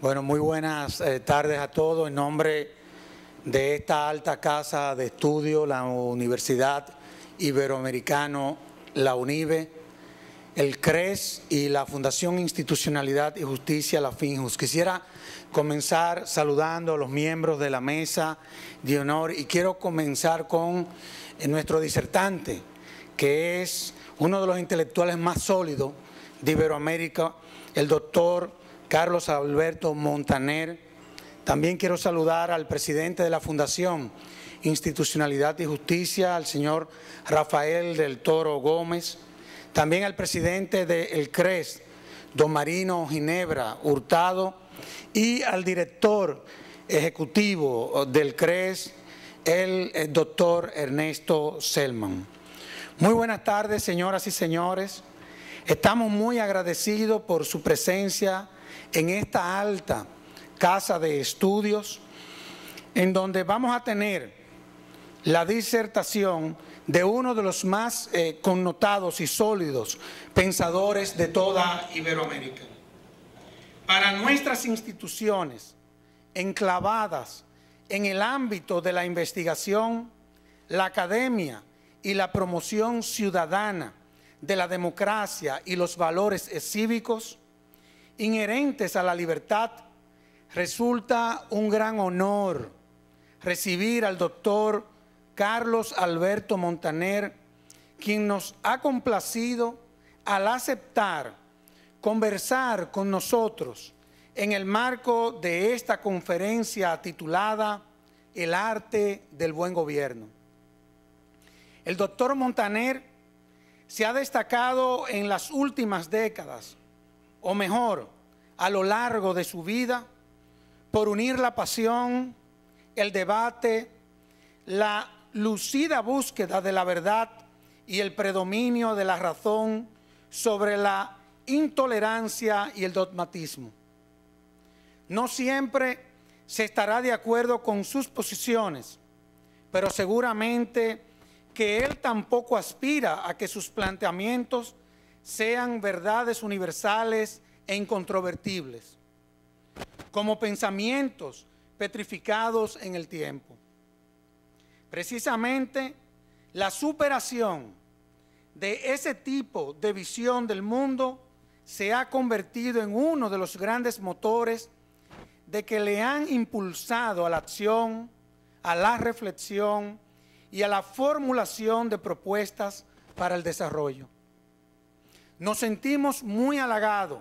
Bueno, muy buenas tardes a todos. En nombre de esta alta casa de estudio, la Universidad Iberoamericana, la UNIBE, el CRES y la Fundación Institucionalidad y Justicia, la FINJUS. Quisiera comenzar saludando a los miembros de la mesa de honor y quiero comenzar con nuestro disertante, que es uno de los intelectuales más sólidos de Iberoamérica, el doctor Carlos Alberto Montaner. También quiero saludar al presidente de la Fundación Institucionalidad y Justicia, al señor Rafael del Toro Gómez. También al presidente del CRES, don Marino Ginebra Hurtado, y al director ejecutivo del CRES, el doctor Ernesto Selman. Muy buenas tardes, señoras y señores. Estamos muy agradecidos por su presencia en esta alta casa de estudios, en donde vamos a tener la disertación de uno de los más connotados y sólidos pensadores de toda Iberoamérica. Para nuestras instituciones enclavadas en el ámbito de la investigación, la academia y la promoción ciudadana de la democracia y los valores cívicos inherentes a la libertad, resulta un gran honor recibir al doctor Carlos Alberto Montaner, quien nos ha complacido al aceptar conversar con nosotros en el marco de esta conferencia titulada El arte del buen gobierno. El doctor Montaner se ha destacado en las últimas décadas, o mejor, a lo largo de su vida, por unir la pasión, el debate, la lucida búsqueda de la verdad y el predominio de la razón sobre la intolerancia y el dogmatismo. No siempre se estará de acuerdo con sus posiciones, pero seguramente que él tampoco aspira a que sus planteamientos sean verdades universales e incontrovertibles, como pensamientos petrificados en el tiempo. Precisamente la superación de ese tipo de visión del mundo se ha convertido en uno de los grandes motores de que le han impulsado a la acción, a la reflexión y a la formulación de propuestas para el desarrollo. Nos sentimos muy halagados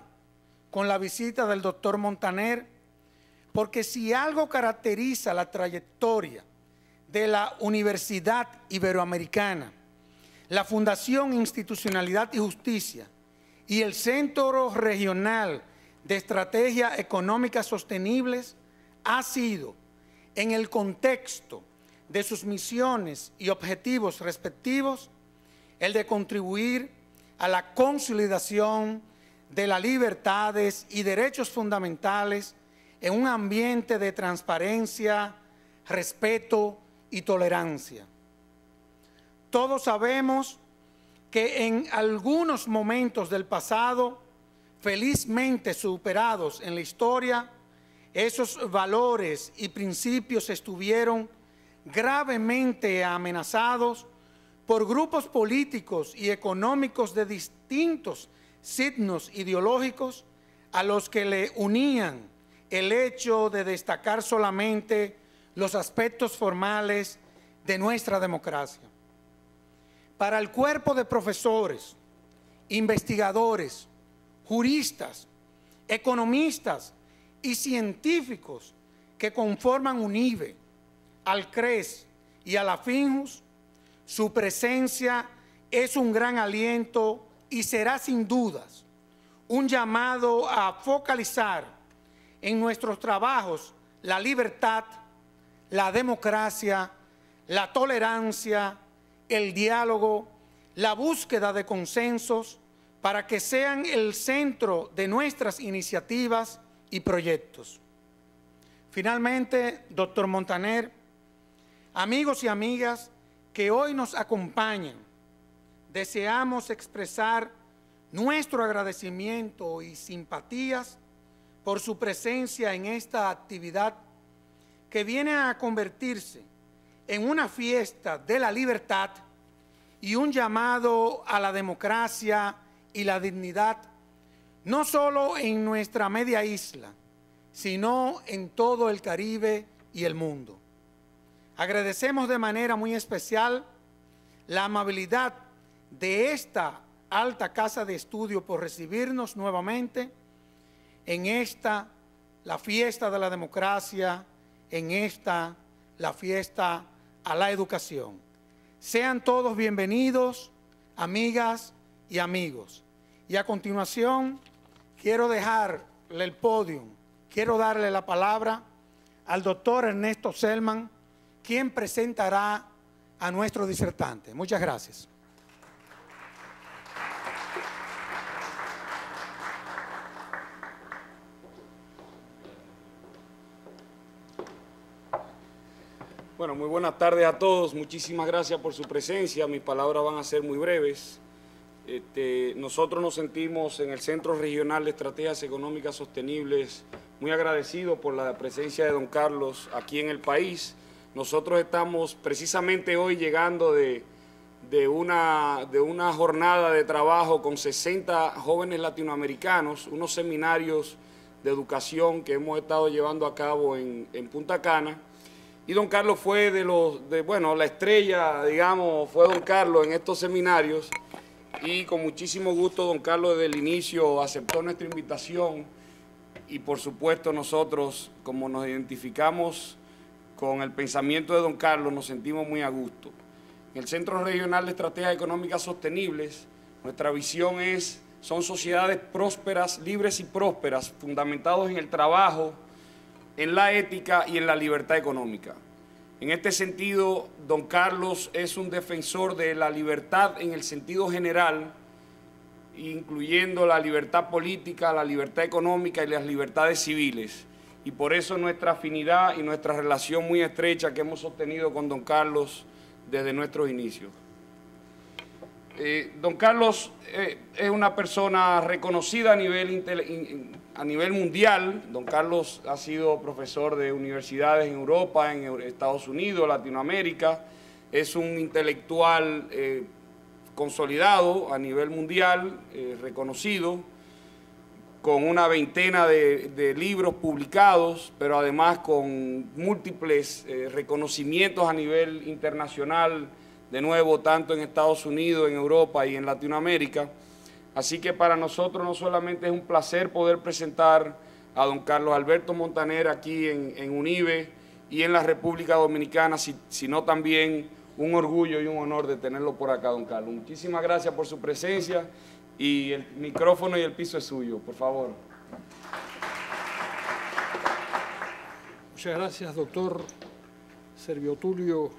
con la visita del doctor Montaner, porque si algo caracteriza la trayectoria de la Universidad Iberoamericana, la Fundación Institucionalidad y Justicia y el Centro Regional de Estrategias Económicas Sostenibles, ha sido, en el contexto de sus misiones y objetivos respectivos, el de contribuir a la consolidación de las libertades y derechos fundamentales en un ambiente de transparencia, respeto y tolerancia. Todos sabemos que en algunos momentos del pasado, felizmente superados en la historia, esos valores y principios estuvieron gravemente amenazados por grupos políticos y económicos de distintos signos ideológicos a los que le unían el hecho de destacar solamente los aspectos formales de nuestra democracia. Para el cuerpo de profesores, investigadores, juristas, economistas y científicos que conforman UNIBE, al CRES y a la FINJUS, su presencia es un gran aliento y será sin dudas un llamado a focalizar en nuestros trabajos la libertad, la democracia, la tolerancia, el diálogo, la búsqueda de consensos para que sean el centro de nuestras iniciativas y proyectos. Finalmente, doctor Montaner, amigos y amigas que hoy nos acompañan, deseamos expresar nuestro agradecimiento y simpatías por su presencia en esta actividad que viene a convertirse en una fiesta de la libertad y un llamado a la democracia y la dignidad, no solo en nuestra media isla, sino en todo el Caribe y el mundo. Agradecemos de manera muy especial la amabilidad de esta alta casa de estudio por recibirnos nuevamente en esta, la fiesta de la democracia, en esta, la fiesta a la educación. Sean todos bienvenidos, amigas y amigos. Y a continuación, quiero dejarle el podio, quiero darle la palabra al doctor Ernesto Selman, quien presentará a nuestro disertante. Muchas gracias. Bueno, muy buenas tardes a todos. Muchísimas gracias por su presencia. Mis palabras van a ser muy breves. Nosotros nos sentimos en el Centro Regional de Estrategias Económicas Sostenibles muy agradecidos por la presencia de don Carlos aquí en el país. Nosotros estamos precisamente hoy llegando de una jornada de trabajo con 60 jóvenes latinoamericanos, unos seminarios de educación que hemos estado llevando a cabo en Punta Cana. Y don Carlos fue la estrella, digamos, fue don Carlos en estos seminarios. Y con muchísimo gusto don Carlos desde el inicio aceptó nuestra invitación y por supuesto nosotros, como nos identificamos con el pensamiento de don Carlos, nos sentimos muy a gusto. En el Centro Regional de Estrategias Económicas Sostenibles, nuestra visión son sociedades prósperas, libres y prósperas, fundamentados en el trabajo, en la ética y en la libertad económica. En este sentido, don Carlos es un defensor de la libertad en el sentido general, incluyendo la libertad política, la libertad económica y las libertades civiles. Y por eso nuestra afinidad y nuestra relación muy estrecha que hemos sostenido con don Carlos desde nuestros inicios. Don Carlos es una persona reconocida a nivel mundial. Don Carlos ha sido profesor de universidades en Europa, en Estados Unidos, Latinoamérica. Es un intelectual consolidado a nivel mundial, reconocido, con una veintena de libros publicados, pero además con múltiples reconocimientos a nivel internacional, de nuevo, tanto en Estados Unidos, en Europa y en Latinoamérica. Así que para nosotros no solamente es un placer poder presentar a don Carlos Alberto Montaner aquí en UNIBE y en la República Dominicana, sino también un orgullo y un honor de tenerlo por acá, don Carlos. Muchísimas gracias por su presencia y el micrófono y el piso es suyo, por favor. Muchas gracias, doctor Servio Tulio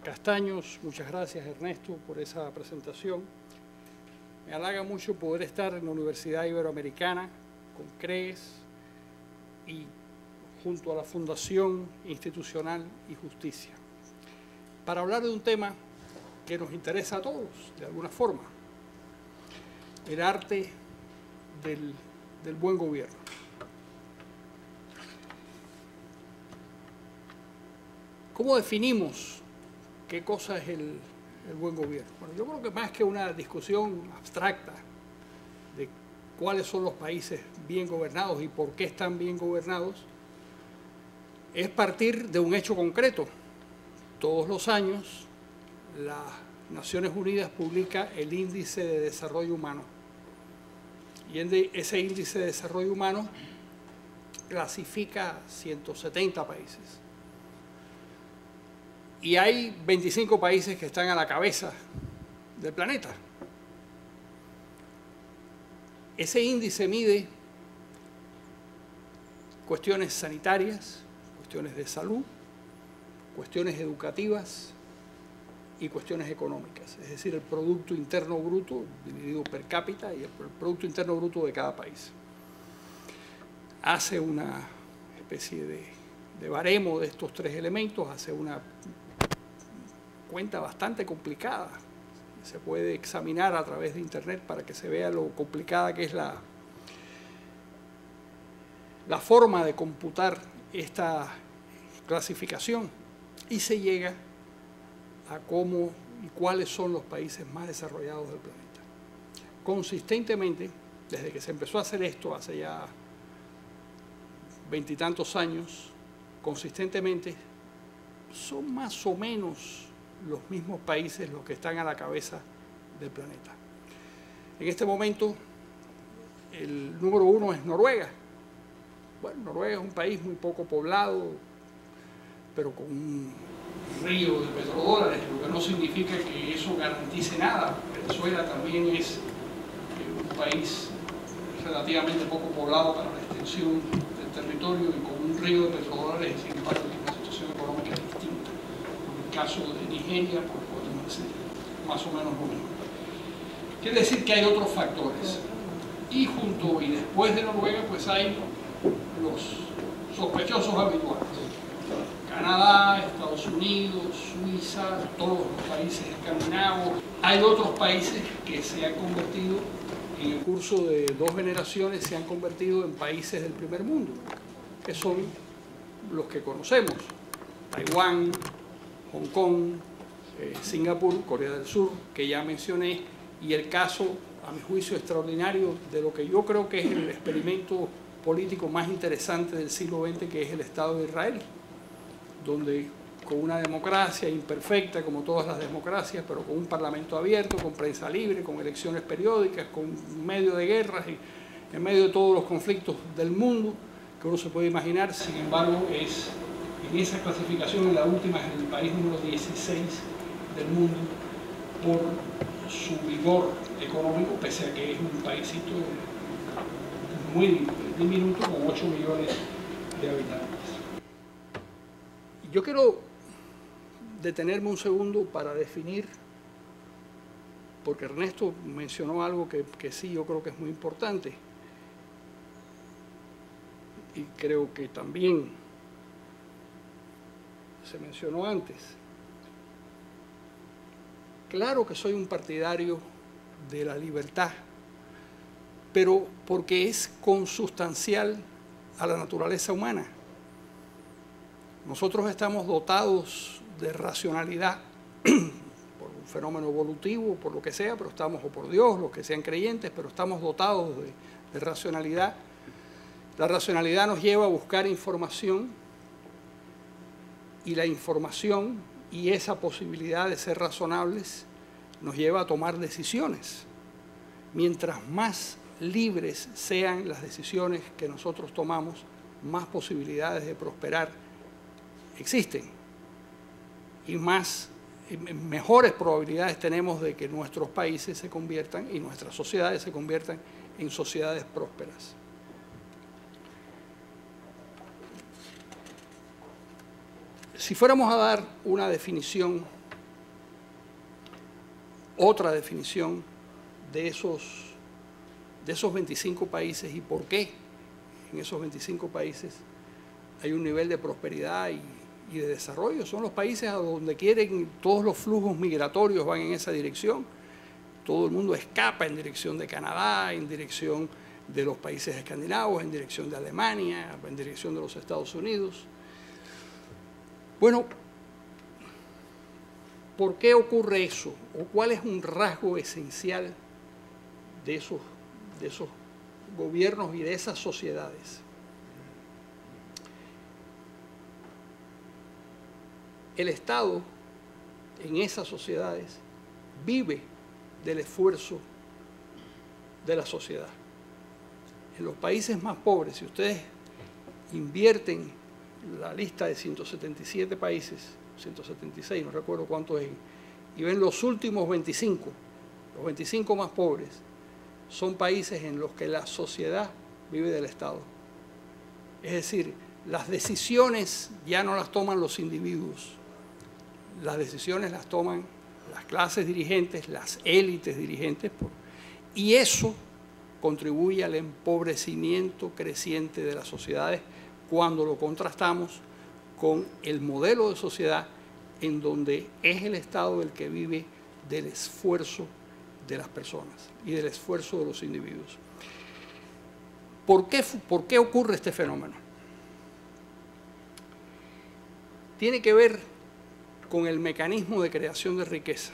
Castaños. Muchas gracias, Ernesto, por esa presentación. Me halaga mucho poder estar en la Universidad Iberoamericana con CREES y junto a la Fundación Institucional y Justicia para hablar de un tema que nos interesa a todos, de alguna forma, el arte del buen gobierno. ¿Cómo definimos qué cosa es el buen gobierno? Bueno, yo creo que más que una discusión abstracta de cuáles son los países bien gobernados y por qué están bien gobernados, es partir de un hecho concreto. Todos los años, las Naciones Unidas publica el Índice de Desarrollo Humano. Y ese Índice de Desarrollo Humano clasifica 170 países. Y hay 25 países que están a la cabeza del planeta. Ese índice mide cuestiones sanitarias, cuestiones de salud, cuestiones educativas y cuestiones económicas, es decir, el Producto Interno Bruto dividido per cápita y el Producto Interno Bruto de cada país. Hace una especie de baremo de estos tres elementos, hace una cuenta bastante complicada. Se puede examinar a través de internet para que se vea lo complicada que es la forma de computar esta clasificación y se llega a cómo y cuáles son los países más desarrollados del planeta. Consistentemente, desde que se empezó a hacer esto hace ya 20 y tantos años, consistentemente son más o menos los mismos países los que están a la cabeza del planeta. En este momento, el número 1 es Noruega. Bueno, Noruega es un país muy poco poblado, pero con un río de petrodólares, lo que no significa que eso garantice nada. Venezuela también es un país relativamente poco poblado para la extensión del territorio y con un río de petrodólares, sin embargo, tiene una situación económica distinta. En el caso de Nigeria, pues podemos decir más o menos lo mismo. Quiere decir que hay otros factores. Y junto y después de Noruega, pues hay los sospechosos habituales. Canadá, Estados Unidos, Suiza, todos los países escandinavos. Hay otros países que se han convertido, en el curso de 2 generaciones, se han convertido en países del primer mundo, que son los que conocemos: Taiwán, Hong Kong, Singapur, Corea del Sur, que ya mencioné, y el caso, a mi juicio, extraordinario de lo que yo creo que es el experimento político más interesante del siglo XX, que es el Estado de Israel, donde con una democracia imperfecta, como todas las democracias, pero con un parlamento abierto, con prensa libre, con elecciones periódicas, con medio de guerras y en medio de todos los conflictos del mundo que uno se puede imaginar. Sin embargo, es en esa clasificación, en la última, es el país número 16 del mundo por su vigor económico, pese a que es un paísito muy diminuto, con 8 millones de habitantes. Yo quiero detenerme un segundo para definir, porque Ernesto mencionó algo que sí, yo creo que es muy importante, y creo que también se mencionó antes. Claro que soy un partidario de la libertad, pero porque es consustancial a la naturaleza humana. Nosotros estamos dotados de racionalidad por un fenómeno evolutivo, por lo que sea, pero estamos, o por Dios, los que sean creyentes, pero estamos dotados de racionalidad. La racionalidad nos lleva a buscar información, y la información y esa posibilidad de ser razonables nos lleva a tomar decisiones. Mientras más libres sean las decisiones que nosotros tomamos, más posibilidades de prosperar existen y mejores probabilidades tenemos de que nuestros países se conviertan y nuestras sociedades se conviertan en sociedades prósperas. Si fuéramos a dar una definición, otra definición de esos 25 países y por qué en esos 25 países hay un nivel de prosperidad y de desarrollo, son los países a donde quieren, todos los flujos migratorios van en esa dirección, todo el mundo escapa en dirección de Canadá, en dirección de los países escandinavos, en dirección de Alemania, en dirección de los Estados Unidos. Bueno, ¿por qué ocurre eso? ¿O cuál es un rasgo esencial de esos gobiernos y de esas sociedades? El Estado en esas sociedades vive del esfuerzo de la sociedad. En los países más pobres, si ustedes invierten la lista de 177 países, 176, no recuerdo cuántos es, y ven los últimos 25, los 25 más pobres, son países en los que la sociedad vive del Estado. Es decir, las decisiones ya no las toman los individuos, las decisiones las toman las clases dirigentes, las élites dirigentes, y eso contribuye al empobrecimiento creciente de las sociedades cuando lo contrastamos con el modelo de sociedad en donde es el Estado el que vive del esfuerzo de las personas y del esfuerzo de los individuos. ¿Por qué ocurre este fenómeno? Tiene que ver con el mecanismo de creación de riqueza.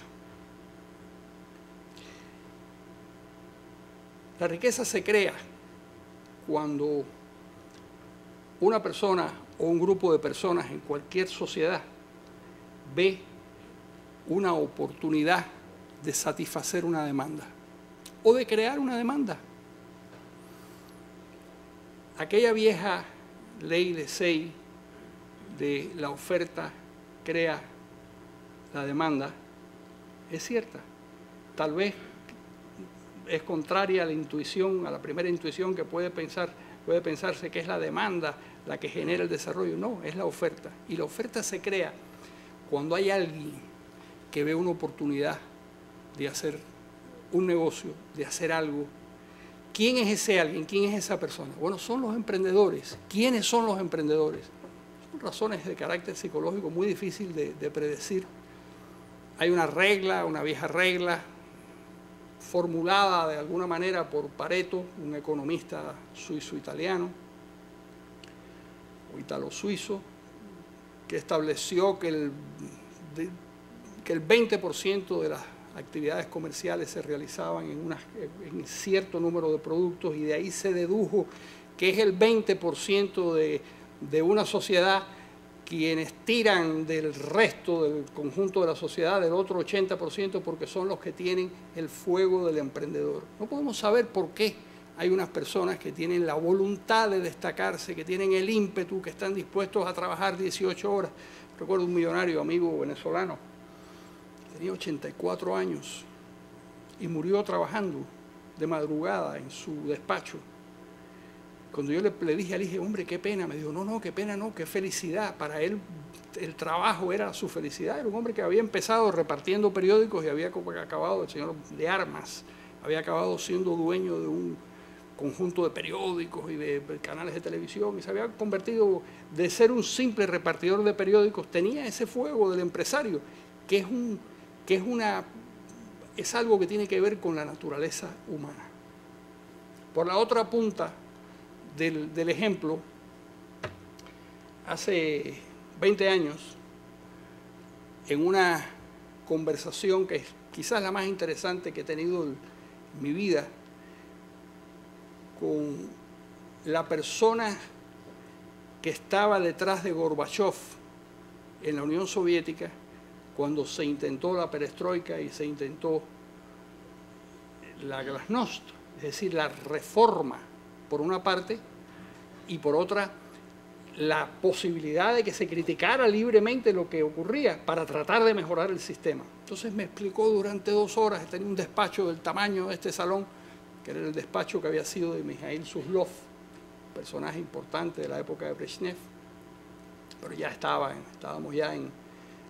La riqueza se crea cuando una persona o un grupo de personas en cualquier sociedad ve una oportunidad de satisfacer una demanda o de crear una demanda. Aquella vieja ley de Say de la oferta crea la demanda es cierta. Tal vez es contraria a la intuición, a la primera intuición que puede pensarse que es la demanda la que genera el desarrollo. No, es la oferta. Y la oferta se crea cuando hay alguien que ve una oportunidad de hacer un negocio, de hacer algo. ¿Quién es ese alguien? ¿Quién es esa persona? Bueno, son los emprendedores. ¿Quiénes son los emprendedores? Son razones de carácter psicológico muy difícil de predecir. Hay una regla, una vieja regla, formulada de alguna manera por Pareto, un economista suizo-italiano, o italo-suizo, que estableció que el 20% de las actividades comerciales se realizaban en cierto número de productos, y de ahí se dedujo que es el 20% de una sociedad quienes tiran del resto del conjunto de la sociedad, del otro 80%, porque son los que tienen el fuego del emprendedor. No podemos saber por qué hay unas personas que tienen la voluntad de destacarse, que tienen el ímpetu, que están dispuestos a trabajar 18 horas. Recuerdo un millonario amigo venezolano, tenía 84 años y murió trabajando de madrugada en su despacho. Cuando yo le dije, hombre, qué pena, me dijo, no, qué pena, no, qué felicidad. Para él el trabajo era su felicidad. Era un hombre que había empezado repartiendo periódicos y había acabado, el señor de armas, había acabado siendo dueño de un conjunto de periódicos y de canales de televisión, y se había convertido de ser un simple repartidor de periódicos. Tenía ese fuego del empresario, que es algo que tiene que ver con la naturaleza humana. Por la otra punta del ejemplo, hace 20 años, en una conversación que es quizás la más interesante que he tenido en mi vida, con la persona que estaba detrás de Gorbachov en la Unión Soviética, cuando se intentó la perestroika y se intentó la glasnost, es decir, la reforma por una parte, y por otra la posibilidad de que se criticara libremente lo que ocurría para tratar de mejorar el sistema. Entonces me explicó durante 2 horas, tenía un despacho del tamaño de este salón, que era el despacho que había sido de Mijail Suslov, personaje importante de la época de Brezhnev, pero ya estábamos ya en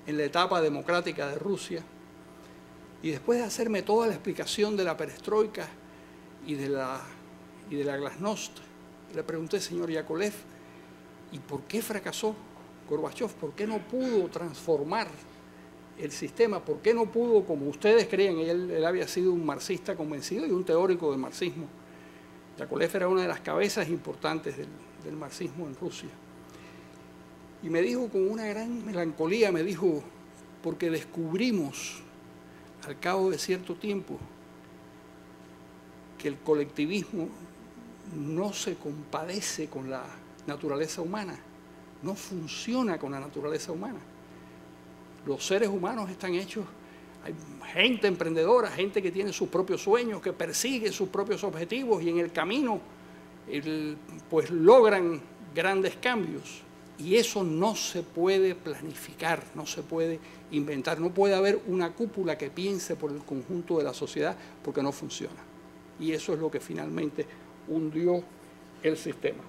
la etapa democrática de Rusia. Y después de hacerme toda la explicación de la perestroika y de la glasnost, le pregunté, señor Yakovlev, ¿y por qué fracasó Gorbachov? ¿Por qué no pudo transformar el sistema? ¿Por qué no pudo, como ustedes creen? Él había sido un marxista convencido y un teórico del marxismo. Yakovlev era una de las cabezas importantes del marxismo en Rusia. Y me dijo con una gran melancolía, me dijo, porque descubrimos al cabo de cierto tiempo que el colectivismo no se compadece con la naturaleza humana, no funciona con la naturaleza humana. Los seres humanos están hechos, hay gente emprendedora, gente que tiene sus propios sueños, que persigue sus propios objetivos y en el camino pues logran grandes cambios. Y eso no se puede planificar, no se puede inventar, no puede haber una cúpula que piense por el conjunto de la sociedad porque no funciona. Y eso es lo que finalmente hundió el sistema.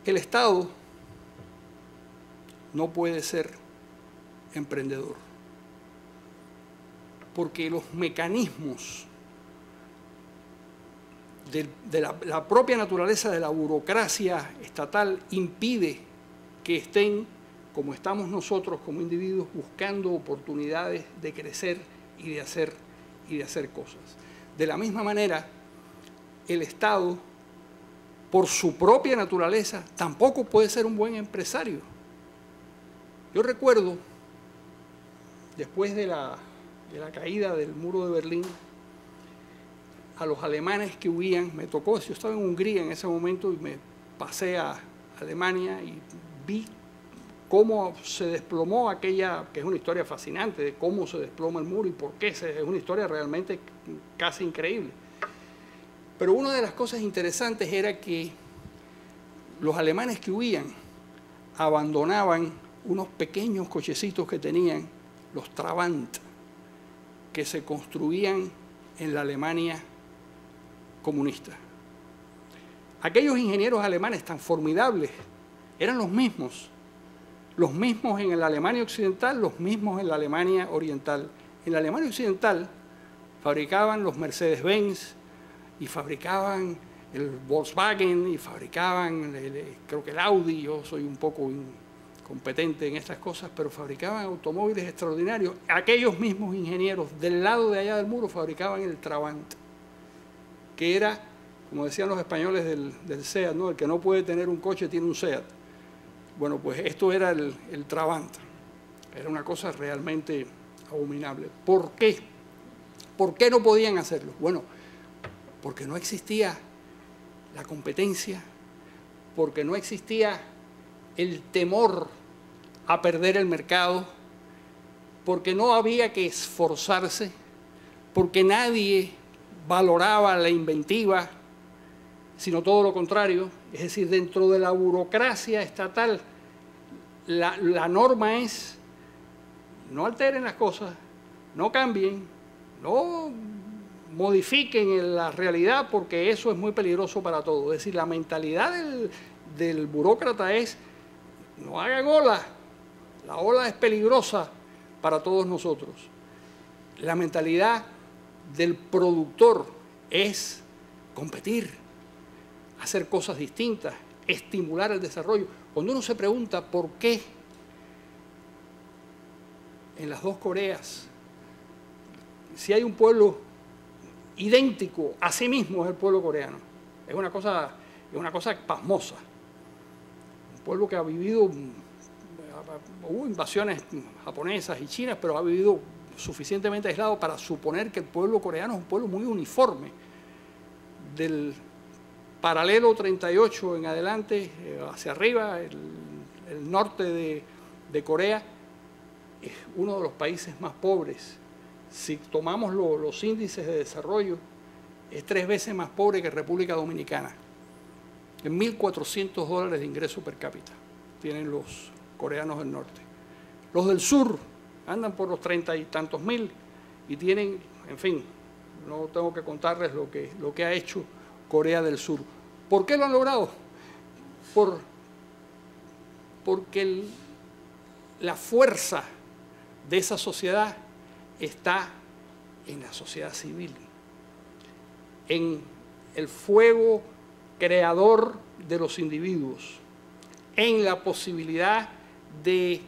El Estado no puede ser emprendedor, porque los mecanismos de la propia naturaleza de la burocracia estatal impide que estén, como estamos nosotros como individuos, buscando oportunidades de crecer y de hacer y de hacer cosas. De la misma manera, el Estado, por su propia naturaleza, tampoco puede ser un buen empresario. Yo recuerdo, después de la caída del muro de Berlín, a los alemanes que huían, me tocó, yo estaba en Hungría en ese momento y me pasé a Alemania y vi cómo se desplomó aquella, que es una historia fascinante, de cómo se desploma el muro y por qué, es una historia realmente casi increíble. Pero una de las cosas interesantes era que los alemanes que huían abandonaban unos pequeños cochecitos que tenían, los Trabant, que se construían en la Alemania comunista. Aquellos ingenieros alemanes tan formidables eran los mismos en la Alemania occidental, los mismos en la Alemania oriental. En la Alemania occidental fabricaban los Mercedes-Benz y fabricaban el Volkswagen y fabricaban, creo que el Audi. Yo soy un poco incompetente en estas cosas, pero fabricaban automóviles extraordinarios. Aquellos mismos ingenieros del lado de allá del muro fabricaban el Trabant, que era, como decían los españoles del SEAT, ¿no? El que no puede tener un coche tiene un SEAT. Bueno, pues esto era el Trabant. Era una cosa realmente abominable. ¿Por qué? ¿Por qué no podían hacerlo? Bueno, porque no existía la competencia, porque no existía el temor a perder el mercado, porque no había que esforzarse, porque nadie valoraba la inventiva, sino todo lo contrario. Es decir, dentro de la burocracia estatal, la norma es: no alteren las cosas, no cambien, no modifiquen la realidad, porque eso es muy peligroso para todos. Es decir, la mentalidad del burócrata es: no hagan ola, la ola es peligrosa para todos nosotros. La mentalidad del productor es competir, hacer cosas distintas, estimular el desarrollo. Cuando uno se pregunta por qué en las dos Coreas, si hay un pueblo idéntico a sí mismo, es el pueblo coreano. Es una cosa pasmosa. Un pueblo que ha vivido, hubo invasiones japonesas y chinas, pero ha vivido suficientemente aislado para suponer que el pueblo coreano es un pueblo muy uniforme. Del paralelo 38 en adelante, hacia arriba, el norte de Corea es uno de los países más pobres. Si tomamos los índices de desarrollo, es 3 veces más pobre que República Dominicana. En $1.400 de ingreso per cápita tienen los coreanos del norte. Los del sur andan por los 30 y tantos mil y tienen, en fin, no tengo que contarles lo que ha hecho Corea del Sur. ¿Por qué lo han logrado? Porque la fuerza de esa sociedad está en la sociedad civil, en el fuego creador de los individuos, en la posibilidad de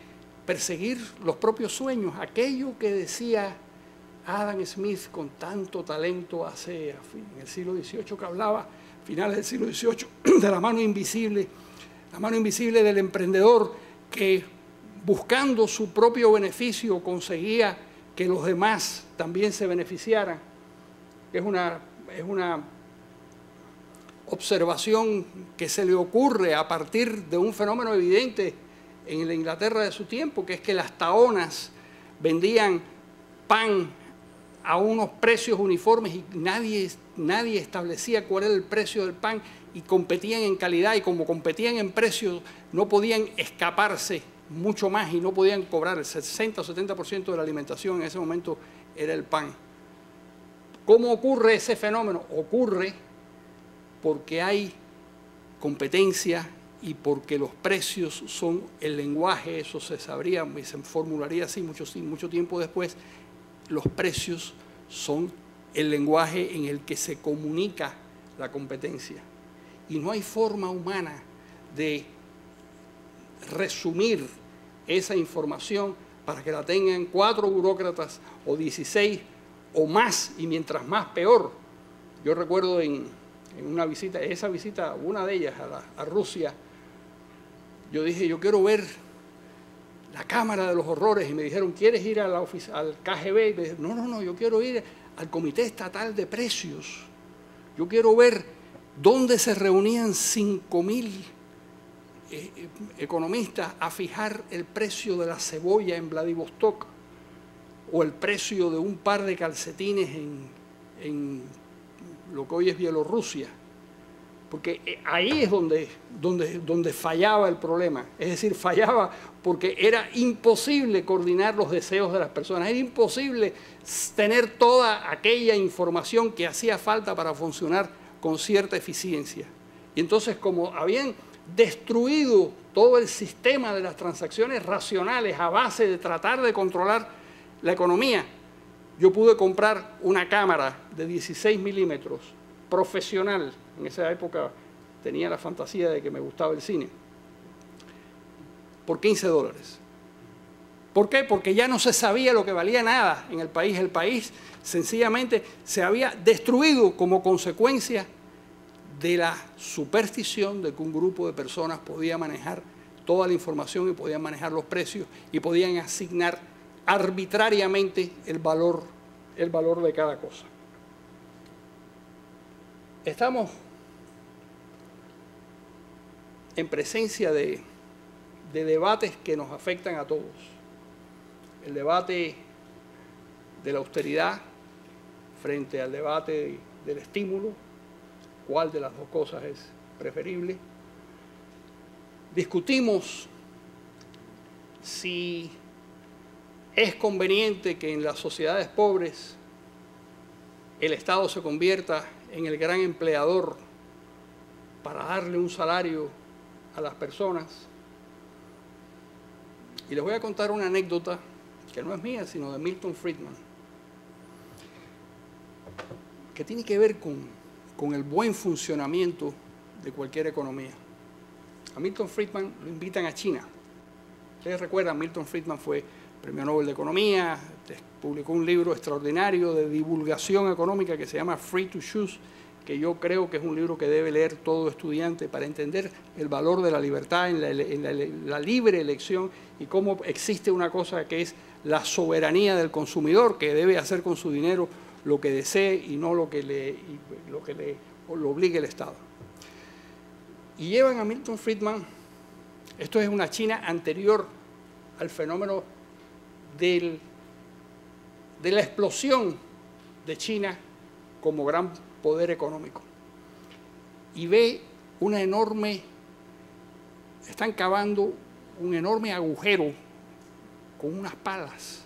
perseguir los propios sueños, aquello que decía Adam Smith con tanto talento en el siglo XVIII, que hablaba, a finales del siglo XVIII, de la mano invisible del emprendedor que, buscando su propio beneficio, conseguía que los demás también se beneficiaran. Es una observación que se le ocurre a partir de un fenómeno evidente en la Inglaterra de su tiempo, que es que las taonas vendían pan a unos precios uniformes y nadie establecía cuál era el precio del pan, y competían en calidad, y como competían en precios no podían escaparse mucho más y no podían cobrar. El 60 o 70% de la alimentación en ese momento era el pan. ¿Cómo ocurre ese fenómeno? Ocurre porque hay competencia y porque los precios son el lenguaje. Eso se sabría y se formularía así mucho tiempo después. Los precios son el lenguaje en el que se comunica la competencia. Y no hay forma humana de resumir esa información para que la tengan 4 burócratas o 16 o más, y mientras más peor. Yo recuerdo en una visita, una de ellas a Rusia, yo dije, yo quiero ver la Cámara de los Horrores, y me dijeron, ¿quieres ir al KGB? Y me dijeron, no, yo quiero ir al Comité Estatal de Precios. Yo quiero ver dónde se reunían 5.000 economistas a fijar el precio de la cebolla en Vladivostok o el precio de un par de calcetines en lo que hoy es Bielorrusia. Porque ahí es donde fallaba el problema. Es decir, fallaba porque era imposible coordinar los deseos de las personas. Era imposible tener toda aquella información que hacía falta para funcionar con cierta eficiencia. Y entonces, como habían destruido todo el sistema de las transacciones racionales a base de tratar de controlar la economía, yo pude comprar una cámara de 16 milímetros profesional. En esa época tenía la fantasía de que me gustaba el cine, por $15. ¿Por qué? Porque ya no se sabía lo que valía nada en el país. El país sencillamente se había destruido como consecuencia de la superstición de que un grupo de personas podía manejar toda la información y podían manejar los precios y podían asignar arbitrariamente el valor de cada cosa. Estamos en presencia de debates que nos afectan a todos. El debate de la austeridad frente al debate del estímulo, cuál de las dos cosas es preferible. Discutimos si es conveniente que en las sociedades pobres el Estado se convierta en el gran empleador para darle un salario a las personas. Y les voy a contar una anécdota que no es mía, sino de Milton Friedman, que tiene que ver con el buen funcionamiento de cualquier economía. A Milton Friedman lo invitan a China. Ustedes recuerdan, Milton Friedman fue Premio Nobel de Economía, publicó un libro extraordinario de divulgación económica que se llama Free to Choose, que yo creo que es un libro que debe leer todo estudiante para entender el valor de la libertad en la libre elección y cómo existe una cosa que es la soberanía del consumidor, que debe hacer con su dinero lo que desee y no lo que lo obligue el Estado. Y llevan a Milton Friedman, esto es una China anterior al fenómeno de la explosión de China como gran poder económico. Y ve están cavando un enorme agujero con unas palas.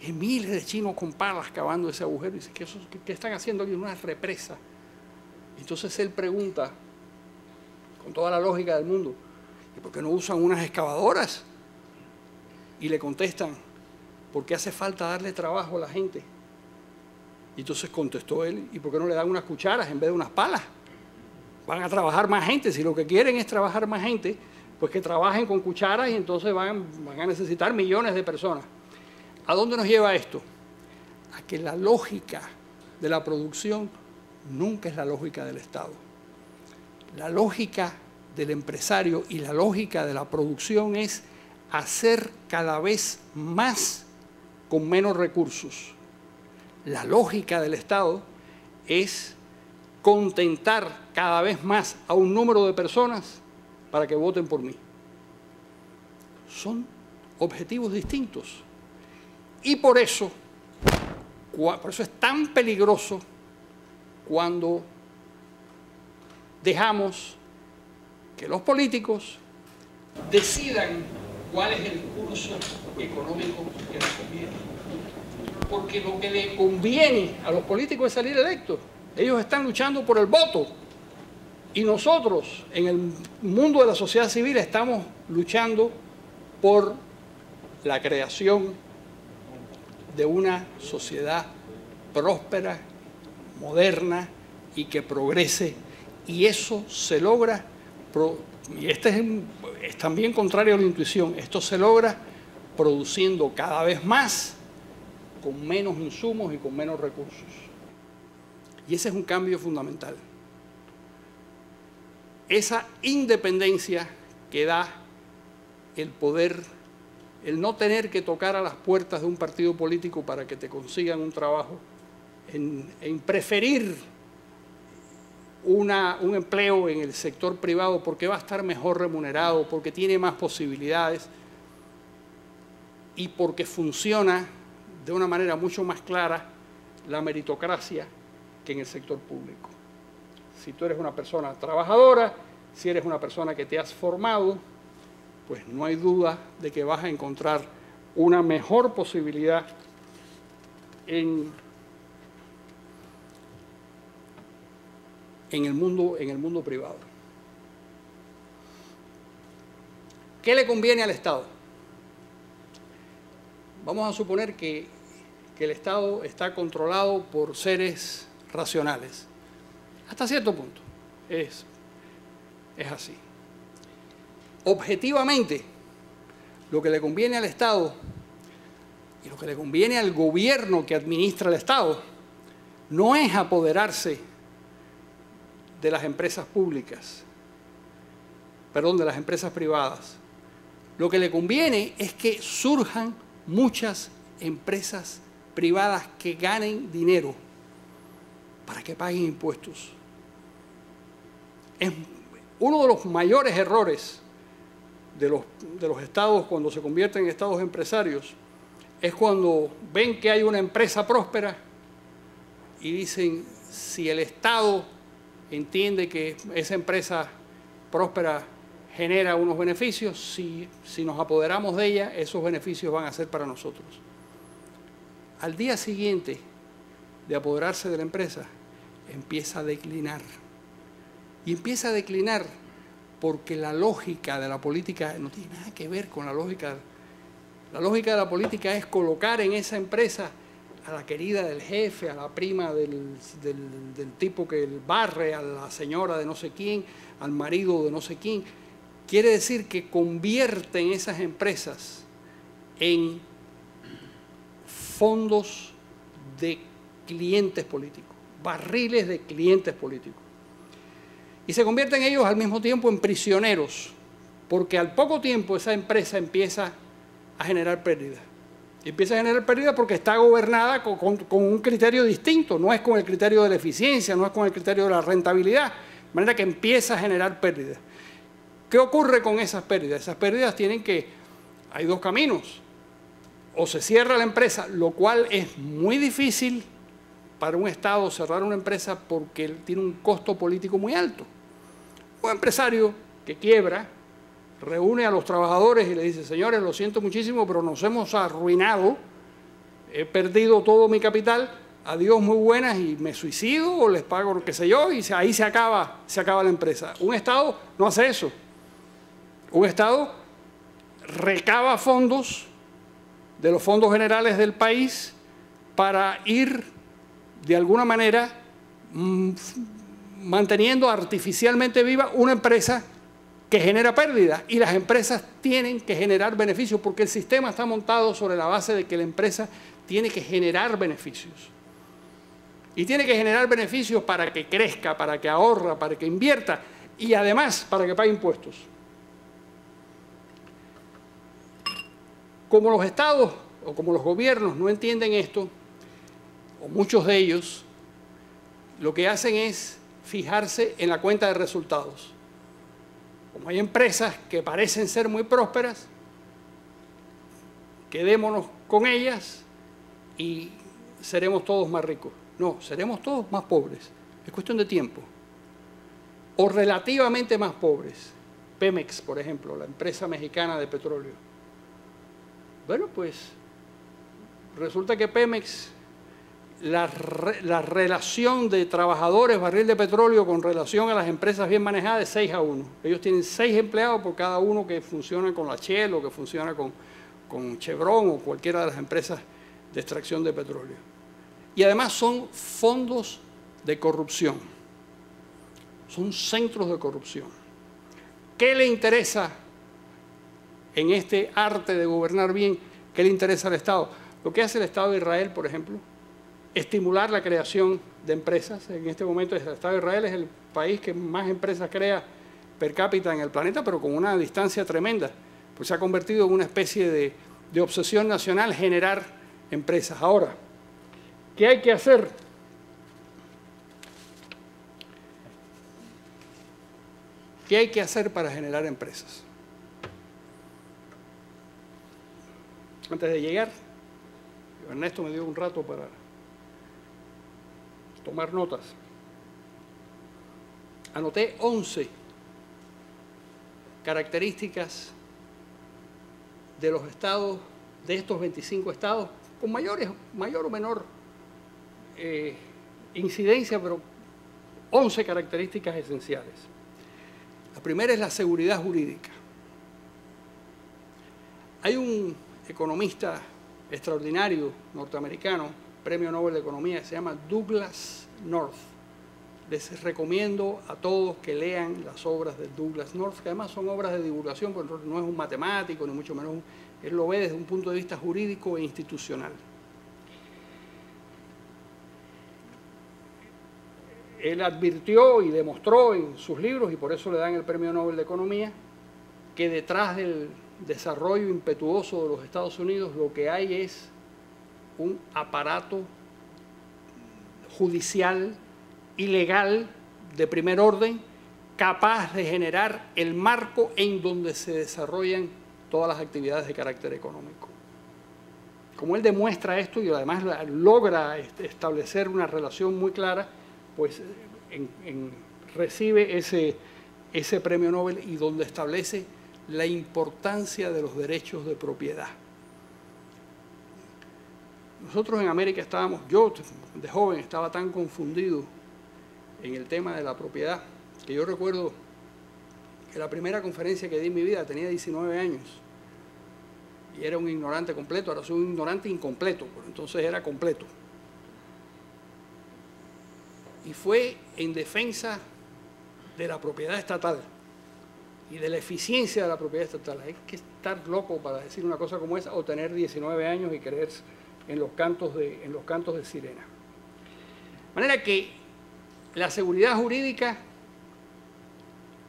Y miles de chinos con palas cavando ese agujero. Y dice, ¿qué están haciendo aquí? Una represa. Entonces él pregunta, con toda la lógica del mundo, ¿y por qué no usan unas excavadoras? Y le contestan, porque hace falta darle trabajo a la gente. Y entonces contestó él, ¿y por qué no le dan unas cucharas en vez de unas palas? Van a trabajar más gente. Si lo que quieren es trabajar más gente, pues que trabajen con cucharas y entonces van a necesitar millones de personas. ¿A dónde nos lleva esto? A que la lógica de la producción nunca es la lógica del Estado. La lógica del empresario y la lógica de la producción es hacer cada vez más con menos recursos. La lógica del Estado es contentar cada vez más a un número de personas para que voten por mí. Son objetivos distintos. Y por eso es tan peligroso cuando dejamos que los políticos decidan cuál es el curso económico que les conviene. Porque lo que le conviene a los políticos es salir electos. Ellos están luchando por el voto. Y nosotros, en el mundo de la sociedad civil, estamos luchando por la creación de una sociedad próspera, moderna y que progrese. Y eso se logra, y es también contrario a la intuición, esto se logra produciendo cada vez más con menos insumos y con menos recursos. Y ese es un cambio fundamental. Esa independencia que da el poder, el no tener que tocar a las puertas de un partido político para que te consigan un trabajo, en preferir un empleo en el sector privado porque va a estar mejor remunerado, porque tiene más posibilidades y porque funciona de una manera mucho más clara la meritocracia que en el sector público. Si tú eres una persona trabajadora, si eres una persona que te has formado, pues no hay duda de que vas a encontrar una mejor posibilidad en el mundo privado. ¿Qué le conviene al Estado? Vamos a suponer que el Estado está controlado por seres racionales. Hasta cierto punto es así. Objetivamente, lo que le conviene al Estado y lo que le conviene al gobierno que administra el Estado no es apoderarse de las empresas públicas, perdón, de las empresas privadas. Lo que le conviene es que surjan muchas empresas privadas que ganen dinero para que paguen impuestos. Es uno de los mayores errores de los estados cuando se convierten en estados empresarios, es cuando ven que hay una empresa próspera y dicen, si el Estado entiende que esa empresa próspera genera unos beneficios, si nos apoderamos de ella, esos beneficios van a ser para nosotros. Al día siguiente de apoderarse de la empresa, empieza a declinar. Y empieza a declinar porque la lógica de la política no tiene nada que ver con la lógica. La lógica de la política es colocar en esa empresa a la querida del jefe, a la prima del tipo que barre, a la señora de no sé quién, al marido de no sé quién. Quiere decir que convierten esas empresas en fondos de clientes políticos, barriles de clientes políticos. Y se convierten ellos al mismo tiempo en prisioneros, porque al poco tiempo esa empresa empieza a generar pérdidas. Empieza a generar pérdidas porque está gobernada con un criterio distinto, no es con el criterio de la eficiencia, no es con el criterio de la rentabilidad, de manera que empieza a generar pérdidas. ¿Qué ocurre con esas pérdidas? Esas pérdidas hay dos caminos. O se cierra la empresa, lo cual es muy difícil para un Estado cerrar una empresa porque tiene un costo político muy alto. Un empresario que quiebra, reúne a los trabajadores y le dice, señores, lo siento muchísimo, pero nos hemos arruinado, he perdido todo mi capital, adiós, muy buenas, y me suicido o les pago lo que sé yo, y ahí se acaba la empresa. Un Estado no hace eso. Un Estado recaba fondos de los fondos generales del país para ir, de alguna manera, manteniendo artificialmente viva una empresa que genera pérdidas, y las empresas tienen que generar beneficios porque el sistema está montado sobre la base de que la empresa tiene que generar beneficios. Y tiene que generar beneficios para que crezca, para que ahorra, para que invierta y además para que pague impuestos. Como los estados o como los gobiernos no entienden esto, o muchos de ellos, lo que hacen es fijarse en la cuenta de resultados. Como hay empresas que parecen ser muy prósperas, quedémonos con ellas y seremos todos más ricos. No, seremos todos más pobres. Es cuestión de tiempo. O relativamente más pobres. Pemex, por ejemplo, la empresa mexicana de petróleo. Bueno, pues resulta que Pemex, la relación de trabajadores barril de petróleo con relación a las empresas bien manejadas es 6-1. Ellos tienen 6 empleados por cada uno que funciona con la Shell o que funciona con Chevron o cualquiera de las empresas de extracción de petróleo. Y además son fondos de corrupción. Son centros de corrupción. ¿Qué le interesa en este arte de gobernar bien? ¿Qué le interesa al Estado? lo que hace el Estado de Israel, por ejemplo, estimular la creación de empresas. En este momento el Estado de Israel es el país que más empresas crea per cápita en el planeta, pero con una distancia tremenda, pues se ha convertido en una especie de obsesión nacional generar empresas. Ahora, ¿qué hay que hacer? ¿Qué hay que hacer para generar empresas? Antes de llegar, Ernesto me dio un rato para tomar notas. Anoté 11 características de los estados, de estos 25 estados, con mayor o menor incidencia, pero 11 características esenciales. La primera es la seguridad jurídica. Hay un economista extraordinario norteamericano, Premio Nobel de Economía, que se llama Douglass North. Les recomiendo a todos que lean las obras de Douglass North, que además son obras de divulgación, porque no es un matemático, ni mucho menos. Él lo ve desde un punto de vista jurídico e institucional. Él advirtió y demostró en sus libros, y por eso le dan el Premio Nobel de Economía, que detrás del desarrollo impetuoso de los Estados Unidos lo que hay es un aparato judicial y legal de primer orden capaz de generar el marco en donde se desarrollan todas las actividades de carácter económico. Como él demuestra esto y además logra establecer una relación muy clara, pues recibe ese premio Nobel y donde establece la importancia de los derechos de propiedad. Nosotros en América estábamos, yo de joven estaba tan confundido en el tema de la propiedad, que yo recuerdo que la primera conferencia que di en mi vida tenía 19 años y era un ignorante completo. Ahora soy un ignorante incompleto, pero entonces era completo. Y fue en defensa de la propiedad estatal y de la eficiencia de la propiedad estatal. Hay que estar loco para decir una cosa como esa o tener 19 años y creer en los cantos de sirena. De manera que la seguridad jurídica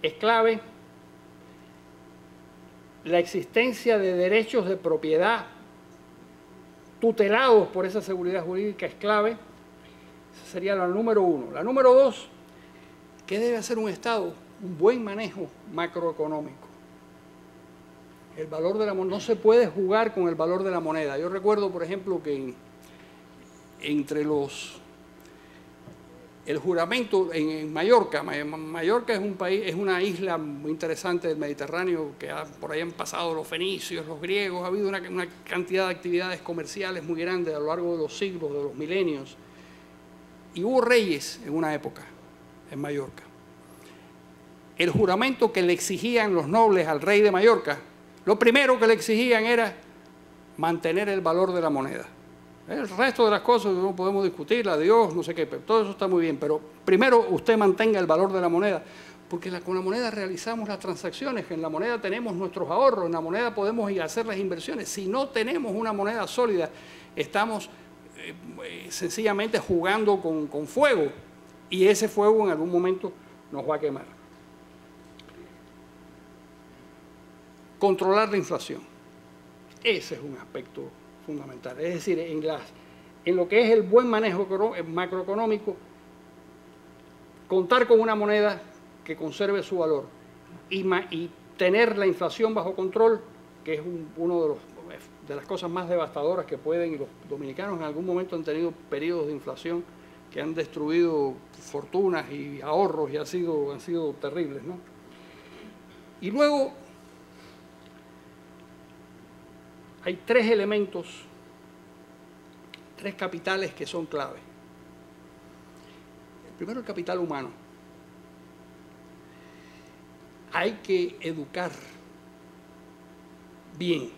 es clave, la existencia de derechos de propiedad tutelados por esa seguridad jurídica es clave. Esa sería la número uno. La número dos, ¿qué debe hacer un Estado? Un buen manejo macroeconómico. El valor de la moneda, no se puede jugar con el valor de la moneda. Yo recuerdo, por ejemplo, que entre el juramento en Mallorca. Mallorca es un país, es una isla muy interesante del Mediterráneo, que por ahí han pasado los fenicios, los griegos, ha habido una cantidad de actividades comerciales muy grandes a lo largo de los siglos, de los milenios. Y hubo reyes en una época en Mallorca. El juramento que le exigían los nobles al rey de Mallorca, lo primero que le exigían era mantener el valor de la moneda. El resto de las cosas no podemos discutirla, Dios, no sé qué, pero todo eso está muy bien, pero primero usted mantenga el valor de la moneda, porque con la moneda realizamos las transacciones, en la moneda tenemos nuestros ahorros, en la moneda podemos ir a hacer las inversiones. Si no tenemos una moneda sólida, estamos sencillamente jugando con fuego, y ese fuego en algún momento nos va a quemar. Controlar la inflación. Ese es un aspecto fundamental. Es decir, en lo que es el buen manejo macroeconómico, contar con una moneda que conserve su valor y tener la inflación bajo control, que es uno de las cosas más devastadoras que pueden, y los dominicanos en algún momento han tenido periodos de inflación que han destruido fortunas y ahorros y han sido terribles, ¿no? Y luego hay tres elementos, tres capitales que son clave. El primero, el capital humano. Hay que educar bien.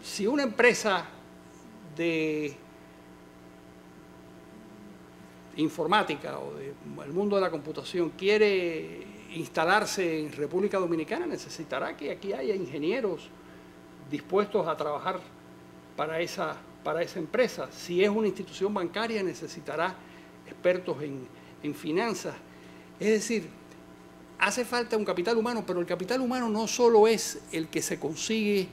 Si una empresa de informática o del mundo de la computación quiere instalarse en República Dominicana, necesitará que aquí haya ingenieros dispuestos a trabajar para esa empresa. Si es una institución bancaria, necesitará expertos en finanzas. Es decir, hace falta un capital humano, pero el capital humano no solo es el que se consigue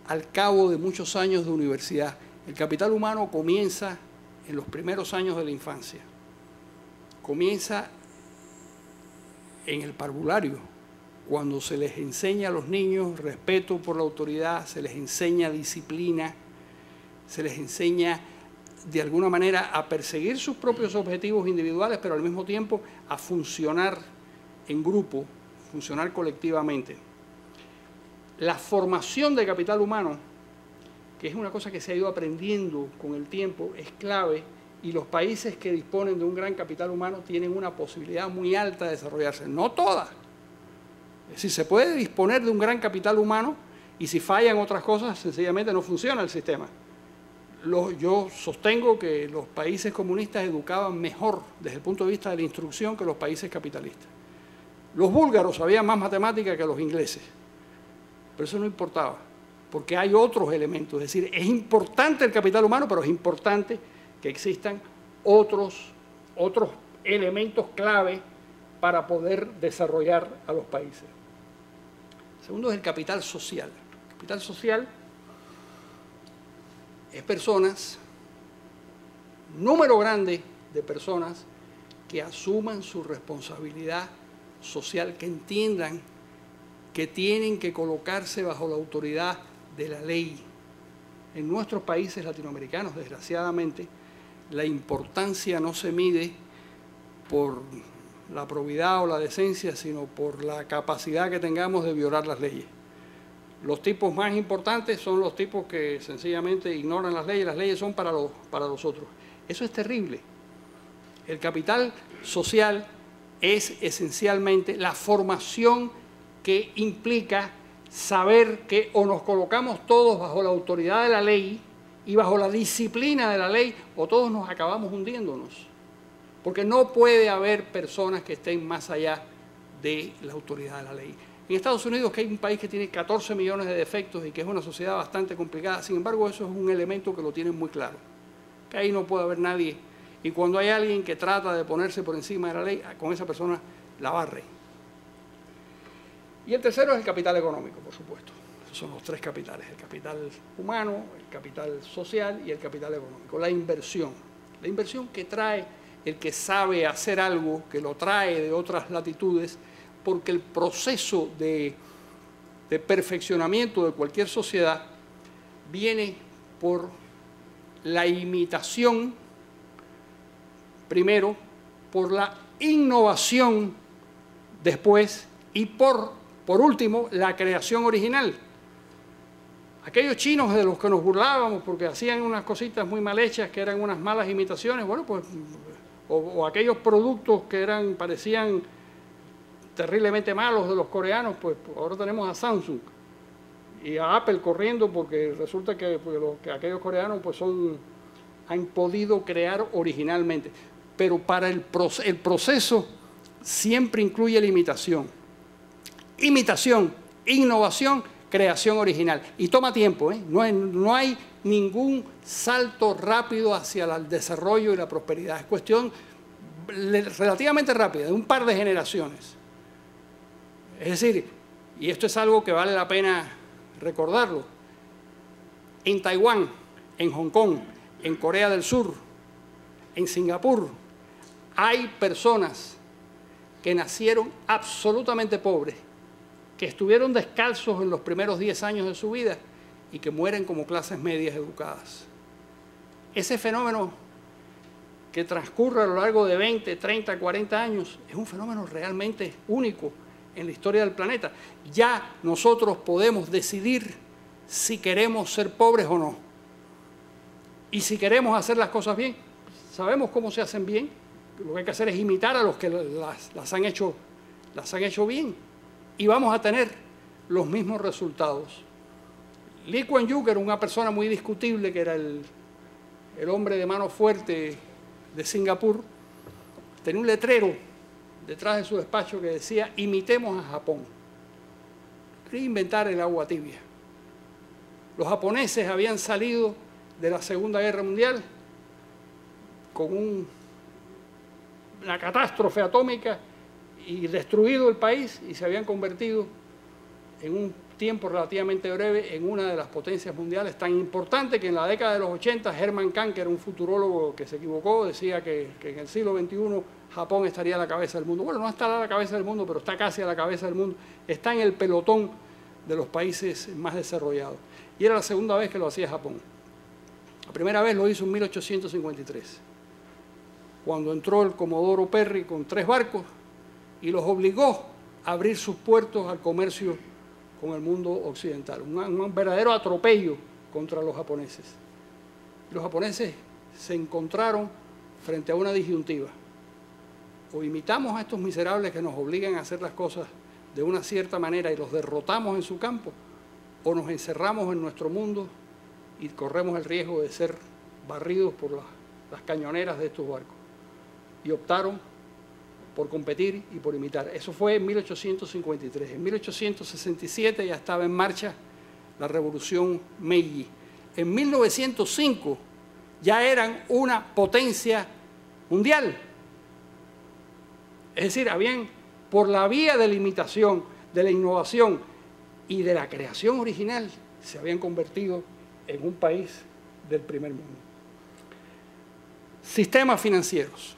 al cabo de muchos años de universidad. El capital humano comienza en los primeros años de la infancia. Comienza en el parvulario, cuando se les enseña a los niños respeto por la autoridad, se les enseña disciplina, se les enseña de alguna manera a perseguir sus propios objetivos individuales, pero al mismo tiempo a funcionar en grupo, funcionar colectivamente. La formación de capital humano, que es una cosa que se ha ido aprendiendo con el tiempo, es clave, y los países que disponen de un gran capital humano tienen una posibilidad muy alta de desarrollarse. No todas. Es decir, se puede disponer de un gran capital humano y si fallan otras cosas, sencillamente no funciona el sistema. Yo sostengo que los países comunistas educaban mejor desde el punto de vista de la instrucción que los países capitalistas. Los búlgaros sabían más matemática que los ingleses, pero eso no importaba, porque hay otros elementos. Es decir, es importante el capital humano, pero es importante que existan otros elementos clave para poder desarrollar a los países. Segundo es el capital social. El capital social es personas, número grande de personas que asuman su responsabilidad social, que entiendan que tienen que colocarse bajo la autoridad de la ley. En nuestros países latinoamericanos, desgraciadamente, la importancia no se mide por la probidad o la decencia, sino por la capacidad que tengamos de violar las leyes. Los tipos más importantes son los tipos que sencillamente ignoran las leyes son para los otros. Eso es terrible. El capital social es esencialmente la formación que implica saber que o nos colocamos todos bajo la autoridad de la ley y bajo la disciplina de la ley, o todos nos acabamos hundiéndonos. Porque no puede haber personas que estén más allá de la autoridad de la ley. En Estados Unidos, que hay un país que tiene 14 millones de defectos y que es una sociedad bastante complicada, sin embargo, eso es un elemento que lo tienen muy claro, que ahí no puede haber nadie. Y cuando hay alguien que trata de ponerse por encima de la ley, con esa persona la barre. Y el tercero es el capital económico, por supuesto. Esos son los tres capitales: el capital humano, el capital social y el capital económico. La inversión que trae el que sabe hacer algo, que lo trae de otras latitudes, porque el proceso de perfeccionamiento de cualquier sociedad viene por la imitación, primero, por la innovación después y por último, la creación original. Aquellos chinos de los que nos burlábamos porque hacían unas cositas muy mal hechas, que eran unas malas imitaciones, bueno, pues, o aquellos productos que parecían terriblemente malos de los coreanos, pues ahora tenemos a Samsung y a Apple corriendo porque resulta que aquellos coreanos pues han podido crear originalmente. Pero para el proceso siempre incluye la imitación. Imitación, innovación, creación original. Y toma tiempo, ¿eh? No hay ningún salto rápido hacia el desarrollo y la prosperidad. Es cuestión relativamente rápida, de un par de generaciones. Es decir, y esto es algo que vale la pena recordarlo, en Taiwán, en Hong Kong, en Corea del Sur, en Singapur, hay personas que nacieron absolutamente pobres, que estuvieron descalzos en los primeros 10 años de su vida y que mueren como clases medias educadas. Ese fenómeno que transcurre a lo largo de 20, 30, 40 años es un fenómeno realmente único en la historia del planeta. Ya nosotros podemos decidir si queremos ser pobres o no. Y si queremos hacer las cosas bien, sabemos cómo se hacen bien. Lo que hay que hacer es imitar a los que las han hecho bien. Y vamos a tener los mismos resultados. Lee Kuan Yew, que era una persona muy discutible, que era el hombre de mano fuerte de Singapur, tenía un letrero detrás de su despacho que decía: imitemos a Japón. Quería inventar el agua tibia. Los japoneses habían salido de la Segunda Guerra Mundial con una catástrofe atómica y destruido el país, y se habían convertido en un tiempo relativamente breve en una de las potencias mundiales, tan importante que en la década de los 80 Herman Kahn, que era un futurólogo que se equivocó, decía que en el siglo XXI Japón estaría a la cabeza del mundo. Bueno, no está a la cabeza del mundo, pero está casi a la cabeza del mundo. Está en el pelotón de los países más desarrollados. Y era la segunda vez que lo hacía Japón. La primera vez lo hizo en 1853, cuando entró el Comodoro Perry con 3 barcos y los obligó a abrir sus puertos al comercio con el mundo occidental. Un verdadero atropello contra los japoneses. Los japoneses se encontraron frente a una disyuntiva. O imitamos a estos miserables que nos obligan a hacer las cosas de una cierta manera y los derrotamos en su campo, o nos encerramos en nuestro mundo y corremos el riesgo de ser barridos por las cañoneras de estos barcos. Y optaron por competir y por imitar. Eso fue en 1853. En 1867 ya estaba en marcha la Revolución Meiji. En 1905 ya eran una potencia mundial. Es decir, habían, por la vía de la imitación, de la innovación y de la creación original, se habían convertido en un país del primer mundo. Sistemas financieros.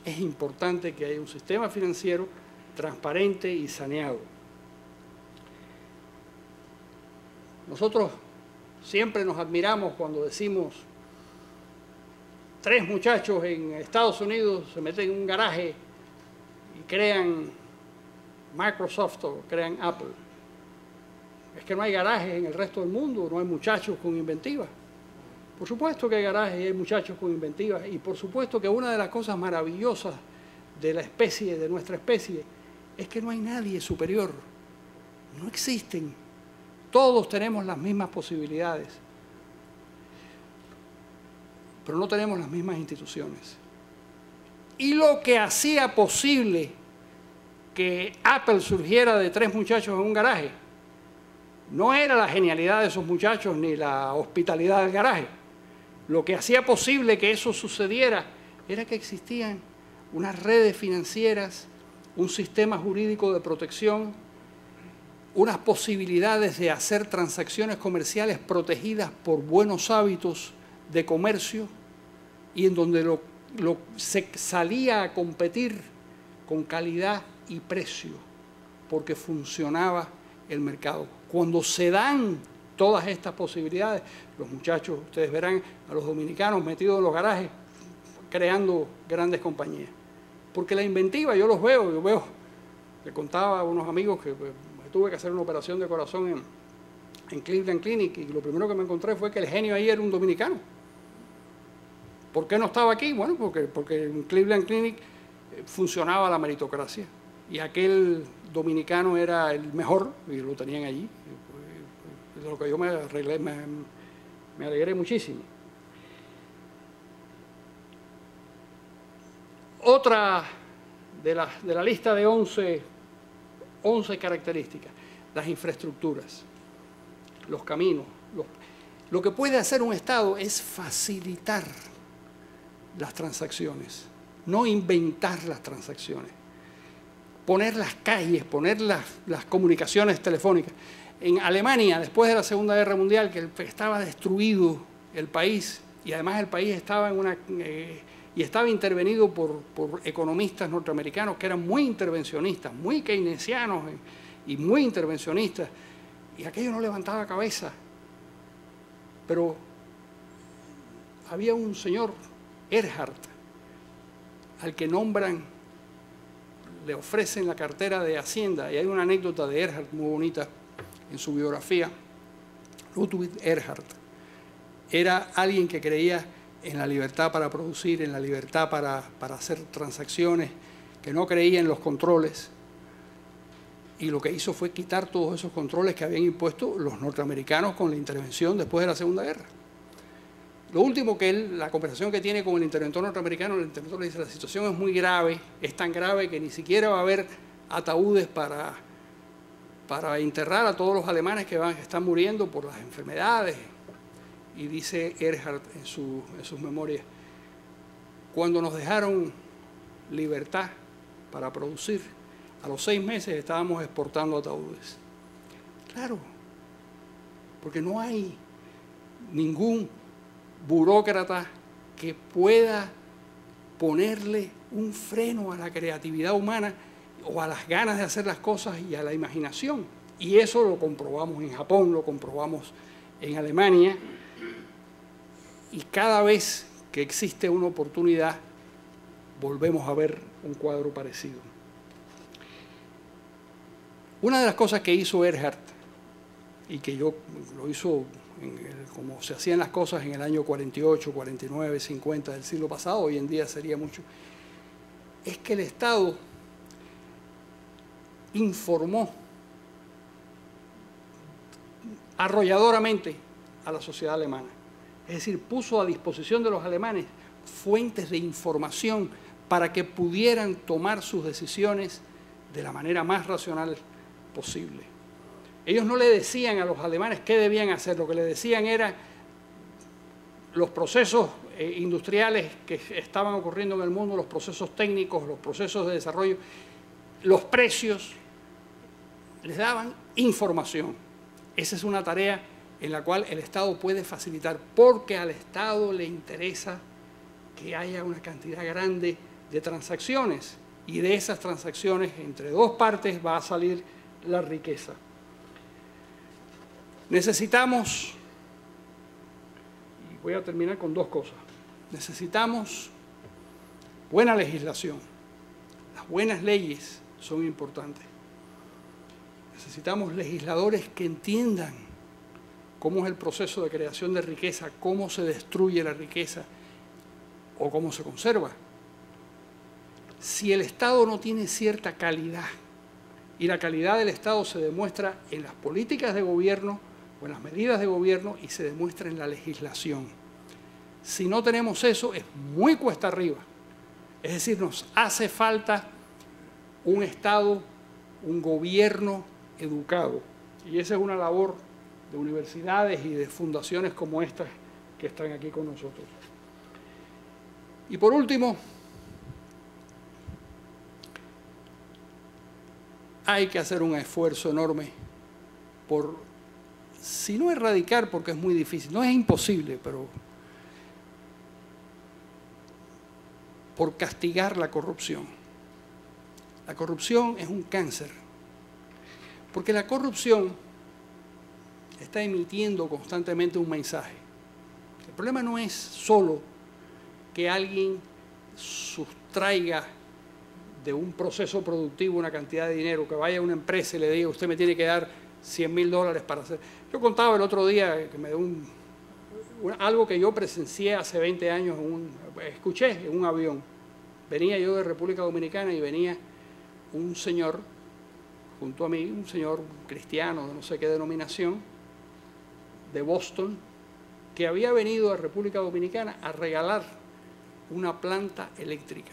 Es importante que haya un sistema financiero transparente y saneado. Nosotros siempre nos admiramos cuando decimos 3 muchachos en Estados Unidos se meten en un garaje y crean Microsoft o crean Apple. Es que no hay garajes en el resto del mundo, no hay muchachos con inventiva. Por supuesto que hay garajes y hay muchachos con inventiva, y por supuesto que una de las cosas maravillosas de la especie, de nuestra especie, es que no hay nadie superior. No existen. Todos tenemos las mismas posibilidades, pero no tenemos las mismas instituciones. Y lo que hacía posible que Apple surgiera de 3 muchachos en un garaje no era la genialidad de esos muchachos ni la hospitalidad del garaje. Lo que hacía posible que eso sucediera era que existían unas redes financieras, un sistema jurídico de protección, unas posibilidades de hacer transacciones comerciales protegidas por buenos hábitos de comercio, y en donde se salía a competir con calidad y precio, porque funcionaba el mercado. Cuando se dan todas estas posibilidades, los muchachos, ustedes verán a los dominicanos metidos en los garajes creando grandes compañías. Porque la inventiva, yo veo, le contaba a unos amigos que tuve que hacer una operación de corazón en Cleveland Clinic, y lo primero que me encontré fue que el genio ahí era un dominicano. ¿Por qué no estaba aquí? Bueno, porque en Cleveland Clinic funcionaba la meritocracia, y aquel dominicano era el mejor y lo tenían allí. De lo que yo me alegré muchísimo. Otra de la lista de 11 características, las infraestructuras, los caminos. Lo que puede hacer un Estado es facilitar las transacciones, no inventar las transacciones. Poner las calles, poner las comunicaciones telefónicas. En Alemania, después de la Segunda Guerra Mundial, que estaba destruido el país, y además el país estaba estaba intervenido por economistas norteamericanos que eran muy intervencionistas, muy keynesianos y muy intervencionistas, y aquello no levantaba cabeza. Pero había un señor, Erhard, al que nombran, le ofrecen la cartera de Hacienda, y hay una anécdota de Erhard muy bonita en su biografía. Ludwig Erhard era alguien que creía en la libertad para producir, en la libertad para hacer transacciones, que no creía en los controles, y lo que hizo fue quitar todos esos controles que habían impuesto los norteamericanos con la intervención después de la Segunda Guerra. Lo último que la conversación que tiene con el interventor norteamericano, el interventor le dice: la situación es muy grave, es tan grave que ni siquiera va a haber ataúdes para para enterrar a todos los alemanes que están muriendo por las enfermedades. Y dice Erhard en sus memorias, cuando nos dejaron libertad para producir, a los 6 meses estábamos exportando ataúdes. Claro, porque no hay ningún burócrata que pueda ponerle un freno a la creatividad humana o a las ganas de hacer las cosas y a la imaginación. Y eso lo comprobamos en Japón, lo comprobamos en Alemania. Y cada vez que existe una oportunidad, volvemos a ver un cuadro parecido. Una de las cosas que hizo Erhard, y que yo lo hizo como se hacían las cosas en el año 48, 49, 50 del siglo pasado, hoy en día sería mucho, es que el Estado informó arrolladoramente a la sociedad alemana. Es decir, puso a disposición de los alemanes fuentes de información para que pudieran tomar sus decisiones de la manera más racional posible. Ellos no le decían a los alemanes qué debían hacer, lo que le decían era los procesos industriales que estaban ocurriendo en el mundo, los procesos técnicos, los procesos de desarrollo, los precios, les daban información. Esa es una tarea en la cual el Estado puede facilitar, porque al Estado le interesa que haya una cantidad grande de transacciones, y de esas transacciones entre dos partes va a salir la riqueza. Necesitamos, y voy a terminar con 2 cosas, necesitamos buena legislación. Las buenas leyes son importantes. Necesitamos legisladores que entiendan cómo es el proceso de creación de riqueza, cómo se destruye la riqueza o cómo se conserva. Si el Estado no tiene cierta calidad, y la calidad del Estado se demuestra en las políticas de gobierno o en las medidas de gobierno y se demuestra en la legislación. Si no tenemos eso, es muy cuesta arriba. Es decir, nos hace falta un Estado, un gobierno educado. Y esa es una labor de universidades y de fundaciones como estas que están aquí con nosotros. Y por último, hay que hacer un esfuerzo enorme por, si no erradicar, porque es muy difícil, no es imposible, pero por castigar la corrupción. La corrupción es un cáncer, porque la corrupción está emitiendo constantemente un mensaje. El problema no es solo que alguien sustraiga de un proceso productivo una cantidad de dinero, que vaya a una empresa y le diga, usted me tiene que dar $100.000 para hacer. Yo contaba el otro día que me dio algo que yo presencié hace 20 años, escuché en un avión. Venía yo de República Dominicana y venía un señor junto a mí, un señor cristiano de no sé qué denominación, de Boston, que había venido a República Dominicana a regalar una planta eléctrica.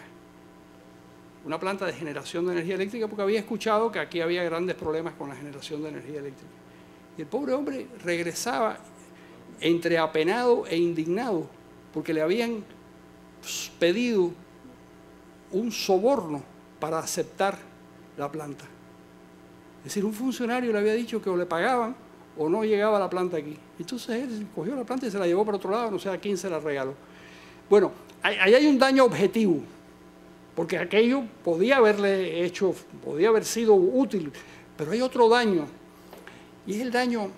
Una planta de generación de energía eléctrica, porque había escuchado que aquí había grandes problemas con la generación de energía eléctrica. Y el pobre hombre regresaba entre apenado e indignado, porque le habían pedido un soborno para aceptar la planta. Es decir, un funcionario le había dicho que o le pagaban o no llegaba la planta aquí. Entonces él cogió la planta y se la llevó para otro lado, no sé a quién se la regaló. Bueno, ahí hay un daño objetivo, porque aquello podía haberle hecho, podía haber sido útil, pero hay otro daño, y es el daño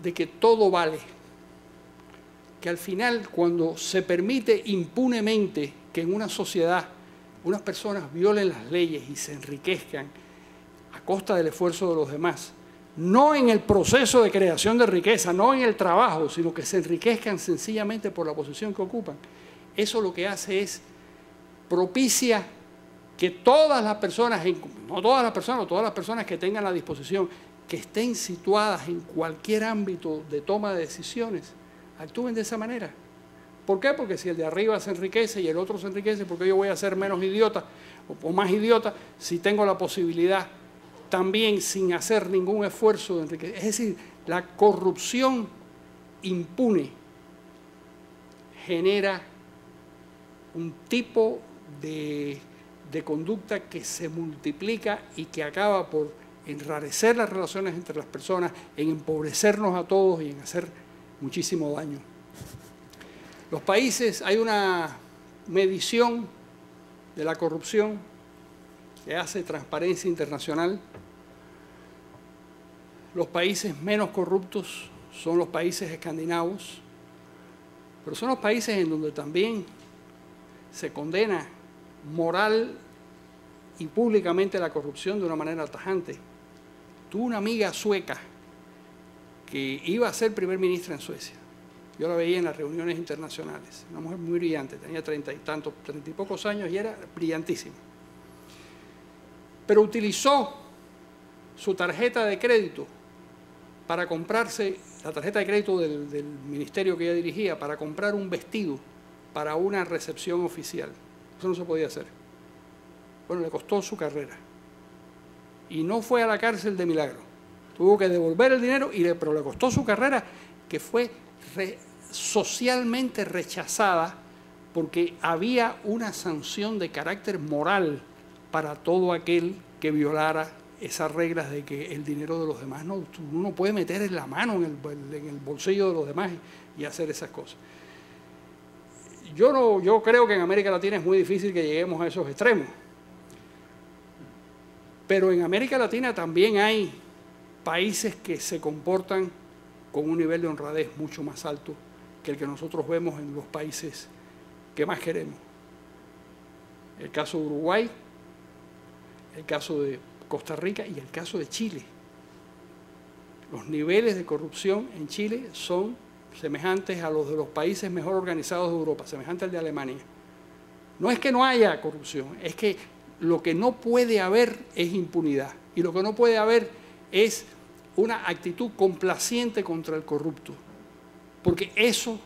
de que todo vale. Que al final, cuando se permite impunemente que en una sociedad unas personas violen las leyes y se enriquezcan a costa del esfuerzo de los demás, no en el proceso de creación de riqueza, no en el trabajo, sino que se enriquezcan sencillamente por la posición que ocupan, eso lo que hace es propicia que todas las personas, no todas las personas, todas las personas que tengan la disposición, que estén situadas en cualquier ámbito de toma de decisiones, actúen de esa manera. ¿Por qué? Porque si el de arriba se enriquece y el otro se enriquece, ¿por qué yo voy a ser menos idiota o más idiota si tengo la posibilidad también sin hacer ningún esfuerzo de enriquecer. Es decir, la corrupción impune genera un tipo de conducta que se multiplica y que acaba por enrarecer las relaciones entre las personas, en empobrecernos a todos y en hacer muchísimo daño. Los países, hay una medición de la corrupción que hace Transparencia Internacional. Los países menos corruptos son los países escandinavos, pero son los países en donde también se condena moral y públicamente la corrupción de una manera tajante. Tuve una amiga sueca que iba a ser primer ministra en Suecia. Yo la veía en las reuniones internacionales. Una mujer muy brillante, tenía 30 y pocos años y era brillantísima. Pero utilizó su tarjeta de crédito para comprarse, la tarjeta de crédito del ministerio que ella dirigía, para comprar un vestido para una recepción oficial. Eso no se podía hacer. Bueno, le costó su carrera. Y no fue a la cárcel de milagro. Tuvo que devolver el dinero, pero le costó su carrera, que fue socialmente rechazada porque había una sanción de carácter moral para todo aquel que violara esas reglas de que el dinero de los demás uno no puede meter la mano en el bolsillo de los demás y hacer esas cosas. Yo creo que en América Latina es muy difícil que lleguemos a esos extremos. Pero en América Latina también hay países que se comportan con un nivel de honradez mucho más alto que el que nosotros vemos en los países que más queremos. El caso de Uruguay, el caso de Costa Rica y el caso de Chile. Los niveles de corrupción en Chile son semejantes a los de los países mejor organizados de Europa, semejante al de Alemania. No es que no haya corrupción, es que lo que no puede haber es impunidad y lo que no puede haber es una actitud complaciente contra el corrupto, porque eso